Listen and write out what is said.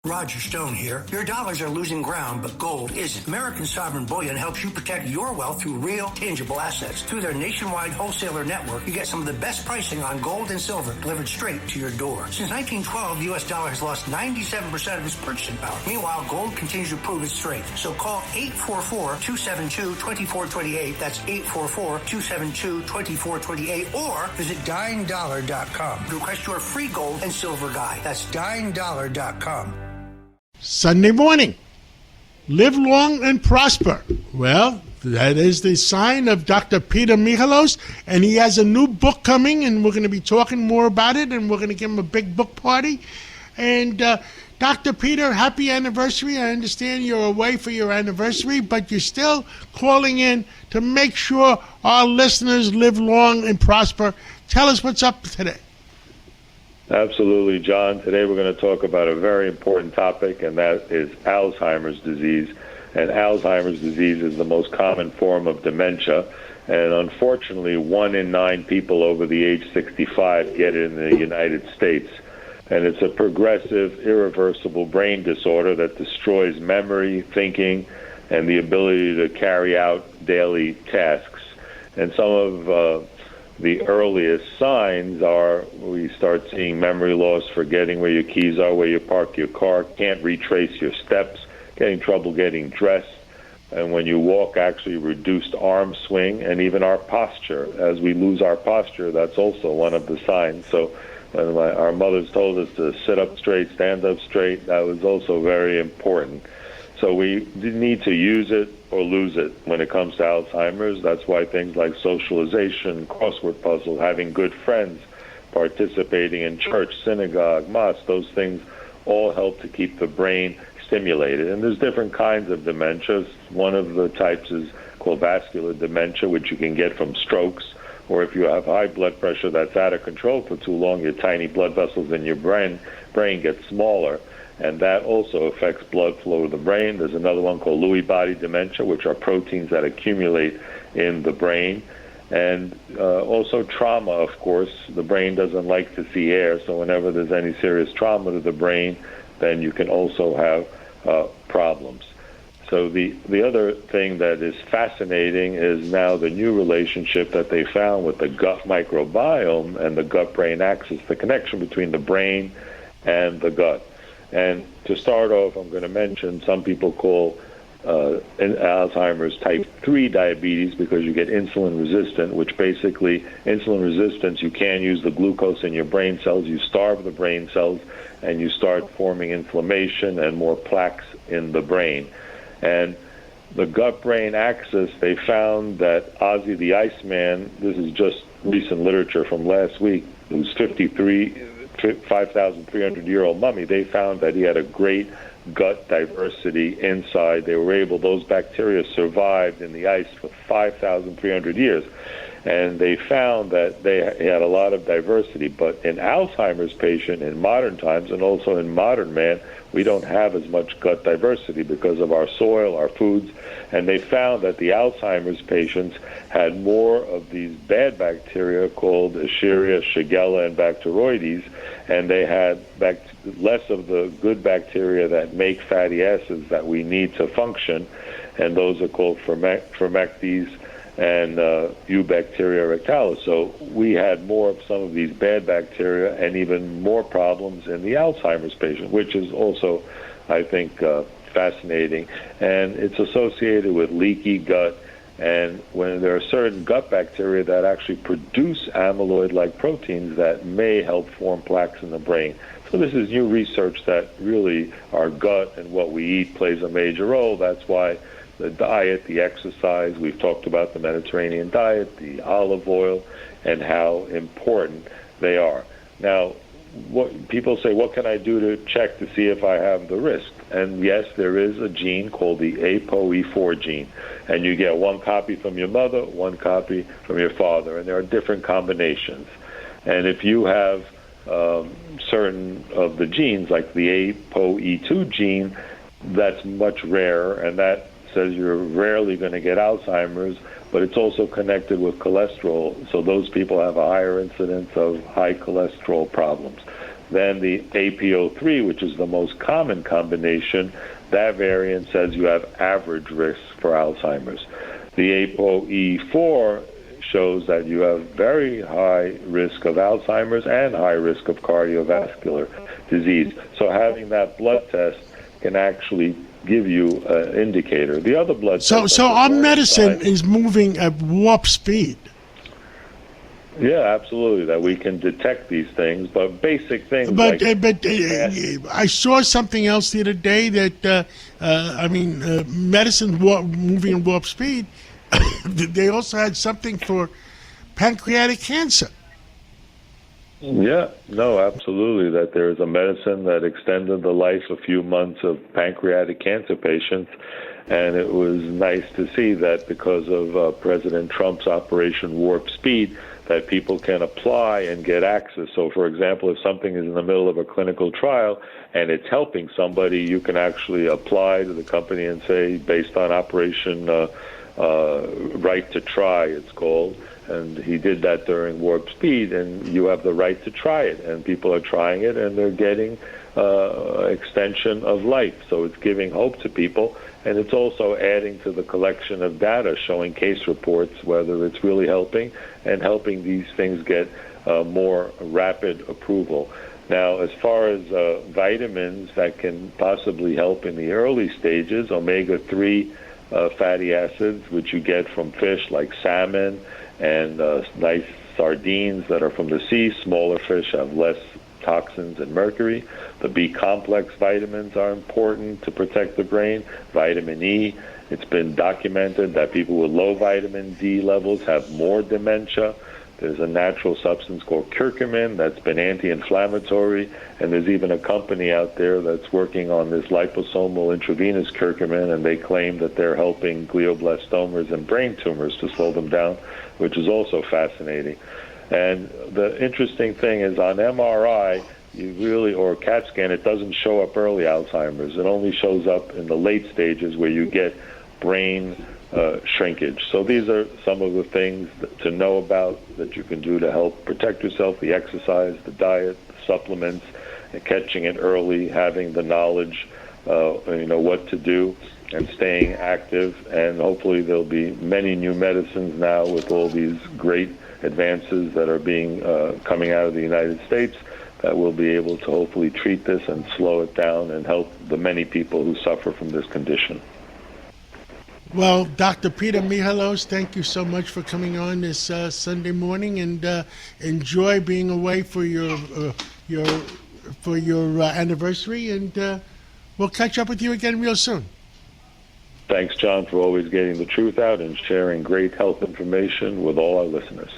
Roger Stone here. Your dollars are losing ground, but gold isn't. American Sovereign Bullion helps you protect your wealth through real, tangible assets. Through their nationwide wholesaler network, you get some of the best pricing on gold and silver delivered straight to your door. Since 1912, the U.S. dollar has lost 97% of its purchasing power. Meanwhile, gold continues to prove its strength. So call 844-272-2428. That's 844-272-2428. Or visit dyingdollar.com to request your free gold and silver guide. That's dyingdollar.com. Sunday morning, live long and prosper. Well, that is the sign of Dr. Peter Michalos, and he has a new book coming, and we're going to be talking more about it, and we're going to give him a big book party. And Dr. Peter, happy anniversary. I understand you're away for your anniversary, but you're still calling in to make sure our listeners live long and prosper. Tell us what's up today. Absolutely, John. Today we're going to talk about a very important topic, and that is Alzheimer's disease. And Alzheimer's disease is the most common form of dementia. And unfortunately, 1 in 9 people over the age 65 get it in the United States. And it's a progressive, irreversible brain disorder that destroys memory, thinking, and the ability to carry out daily tasks. And some of the earliest signs are we start seeing memory loss, forgetting where your keys are, where you park your car, can't retrace your steps, getting trouble getting dressed, and when you walk, actually reduced arm swing, and even our posture. As we lose our posture, that's also one of the signs. So when our mothers told us to sit up straight, stand up straight, that was also very important. So we need to use it or lose it when it comes to Alzheimer's. That's why things like socialization, crossword puzzle, having good friends, participating in church, synagogue, mosque, those things all help to keep the brain stimulated. And there's different kinds of dementias. One of the types is called vascular dementia, which you can get from strokes, or if you have high blood pressure that's out of control for too long, your tiny blood vessels in your brain get smaller. And that also affects blood flow to the brain. There's another one called Lewy body dementia, which are proteins that accumulate in the brain. And also trauma, of course. The brain doesn't like to see air, so whenever there's any serious trauma to the brain, then you can also have problems. So the other thing that is fascinating is now the new relationship that they found with the gut microbiome and the gut-brain axis, the connection between the brain and the gut. And to start off, I'm going to mention some people call Alzheimer's type 3 diabetes because you get insulin resistant, which basically insulin resistance, you can't use the glucose in your brain cells. You starve the brain cells, and you start forming inflammation and more plaques in the brain. And the gut-brain axis, they found that Ozzy the Iceman, this is just recent literature from last week, who's 5,300-year-old mummy, they found that he had a great gut diversity inside. They were able, those bacteria survived in the ice for 5,300 years. And they found that they had a lot of diversity. But in Alzheimer's patient, in modern times, and also in modern man, we don't have as much gut diversity because of our soil, our foods. And they found that the Alzheimer's patients had more of these bad bacteria called Escherichia, Shigella, and Bacteroides, and they had less of the good bacteria that make fatty acids that we need to function, and those are called Firmicutes and Eubacteria rectalis. So we had more of some of these bad bacteria and even more problems in the Alzheimer's patient, which is also, I think, fascinating. And it's associated with leaky gut. And when there are certain gut bacteria that actually produce amyloid-like proteins that may help form plaques in the brain. So this is new research that really our gut and what we eat plays a major role. That's why the diet, the exercise, we've talked about the Mediterranean diet, the olive oil, and how important they are. Now, what people say, what can I do to check to see if I have the risk? And yes, there is a gene called the ApoE4 gene. And you get one copy from your mother, one copy from your father, and there are different combinations. And if you have certain of the genes, like the ApoE2 gene, that's much rarer, and that says you're rarely going to get Alzheimer's, but it's also connected with cholesterol, so those people have a higher incidence of high cholesterol problems. Then the APO3, which is the most common combination, that variant says you have average risk for Alzheimer's. The APOE4 shows that you have very high risk of Alzheimer's and high risk of cardiovascular disease. So having that blood test can actually give you an indicator. The other blood test... So our medicine is moving at warp speed. Yeah, absolutely, that we can detect these things, but basic things But like... I saw something else the other day that, medicine moving at warp speed, they also had something for pancreatic cancer. Yeah, no, absolutely, that there is a medicine that extended the life a few months of pancreatic cancer patients, and it was nice to see that because of President Trump's Operation Warp Speed, that people can apply and get access. So, for example, if something is in the middle of a clinical trial and it's helping somebody, you can actually apply to the company and say, based on Operation Right to Try, it's called, and he did that during Warp Speed, and you have the right to try it, and people are trying it, and they're getting extension of life. So it's giving hope to people, and it's also adding to the collection of data showing case reports, whether it's really helping and helping these things get more rapid approval. Now, as far as vitamins that can possibly help in the early stages, omega-3 fatty acids, which you get from fish like salmon and nice sardines that are from the sea. Smaller fish have less toxins and mercury. The B-complex vitamins are important to protect the brain. Vitamin E, it's been documented that people with low vitamin D levels have more dementia. There's a natural substance called curcumin that's been anti-inflammatory, and there's even a company out there that's working on this liposomal intravenous curcumin, and they claim that they're helping glioblastomas and brain tumors to slow them down, which is also fascinating. And the interesting thing is on MRI, or CAT scan, it doesn't show up early Alzheimer's. It only shows up in the late stages where you get brain shrinkage. So these are some of the things to know about that you can do to help protect yourself: the exercise, the diet, the supplements, and catching it early, having the knowledge, what to do, and staying active. And hopefully there'll be many new medicines now with all these great advances that are being coming out of the United States that will be able to hopefully treat this and slow it down and help the many people who suffer from this condition. Well, Dr. Peter Michalos, thank you so much for coming on this Sunday morning, and enjoy being away for your anniversary, and we'll catch up with you again real soon. Thanks, John, for always getting the truth out and sharing great health information with all our listeners.